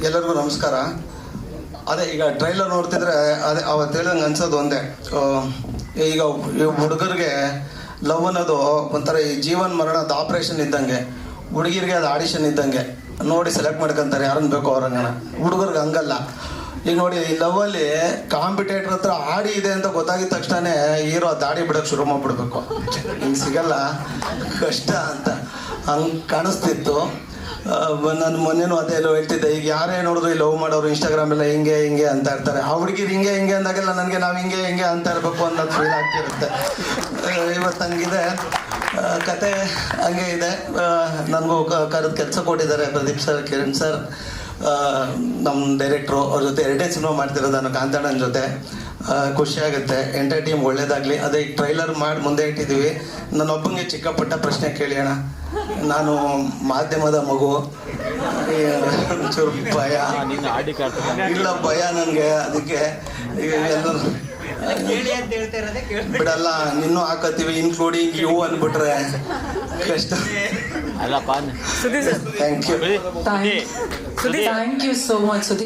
ಎಲ್ಲರಿಗೂ ನಮಸ್ಕಾರ. ಅದೇ ಈಗ ಟ್ರೈಲರ್ ನೋಡ್ತಿದ್ರೆ ಅದೇ ಅವತ್ತು ಹೇಳ್ದಂಗೆ ಅನ್ಸೋದು ಒಂದೇ, ಈಗ ಹುಡುಗರಿಗೆ ಲವ್ ಅನ್ನೋದು ಒಂಥರ ಈ ಜೀವನ ಮರಣದ ಆಪ್ರೇಷನ್ ಇದ್ದಂಗೆ, ಹುಡುಗಿರಿಗೆ ಅದು ಆಡಿಷನ್ ಇದ್ದಂಗೆ. ನೋಡಿ ಸೆಲೆಕ್ಟ್ ಮಾಡ್ಕೊಂತಾರೆ ಯಾರನ್ನು ಬೇಕೋ ಅವ್ರಂಗನ. ಹುಡುಗರಿಗೆ ಹಂಗಲ್ಲ. ಈಗ ನೋಡಿ ಈ ಲವ್ವಲ್ಲಿ ಕಾಂಪಿಟೇಟರ್ ಹತ್ರ ಆಡಿ ಇದೆ ಅಂತ ಗೊತ್ತಾಗಿದ ತಕ್ಷಣ ಹೀರೋ ದಾಡಿ ಬಿಡೋಕೆ ಶುರು ಮಾಡ್ಬಿಡ್ಬೇಕು. ಹಿಂಗೆ ಸಿಗಲ್ಲ, ಕಷ್ಟ ಅಂತ ಹಂಗೆ ಕಾಣಿಸ್ತಿತ್ತು. ನಾನು ಮೊನ್ನೆನೂ ಅದೇ ಎಲ್ಲೋ ಹೇಳ್ತಿದ್ದೆ, ಈಗ ಯಾರೇ ನೋಡಿದ್ರು ಈ ಲವ್ ಮಾಡೋರು ಇನ್ಸ್ಟಾಗ್ರಾಮ್ ಎಲ್ಲ ಹಿಂಗೆ ಅಂತ ಇರ್ತಾರೆ. ಆ ಹುಡುಗಿರು ಹಿಂಗೆ ಅಂದಾಗೆಲ್ಲ ನನಗೆ ನಾವು ಹಿಂಗೆ ಅಂತ ಇರಬೇಕು ಅನ್ನೋದು ಫೀಲ್ ಆಗ್ತಿರುತ್ತೆ. ಇವತ್ತು ಹಂಗಿದೆ ಕತೆ, ಹಂಗೆ ಇದೆ. ನನಗೂ ಕರೆದು ಕೆಲಸ ಕೊಟ್ಟಿದ್ದಾರೆ ಪ್ರದೀಪ್ ಸರ್, ಕಿರಣ್ ಸರ್, ನಮ್ಮ ಡೈರೆಕ್ಟ್ರು. ಅವ್ರ ಜೊತೆ 2 ಸಿನಿಮಾ ಮಾಡ್ತಿರೋದು ನಾನು ಕಾಂತಾಣನ ಜೊತೆ. ಖುಷಿಯಾಗುತ್ತೆ. ಎಂಟರ್ ಟೀಮ್ ಒಳ್ಳೇದಾಗಲಿ. ಅದೇ ಈಗ ಟ್ರೈಲರ್ ಮಾಡಿ ಮುಂದೆ ಇಟ್ಟಿದ್ದೀವಿ. ನನ್ನೊಬ್ಬಂಗೆ ಚಿಕ್ಕಪುಟ್ಟ ಪ್ರಶ್ನೆ ಕೇಳಿ ಅಣ್ಣ. ನಾನು ಮಾಧ್ಯಮದ ಮಗು, ಚೂರು ಭಯ ಇಲ್ಲ, ಭಯ ನನಗೆ. ಅದಕ್ಕೆ ಎಲ್ಲರೂ ಬಿಡಲ್ಲ, ನಿನ್ನೂ ಹಾಕತ್ತೀವಿ ಇನ್ಕ್ಲೂಡಿಂಗ್ ಯು ಅಂದ್ಬಿಟ್ರೆ ಕಷ್ಟ. Thank you. Thank you so much, Sudhir.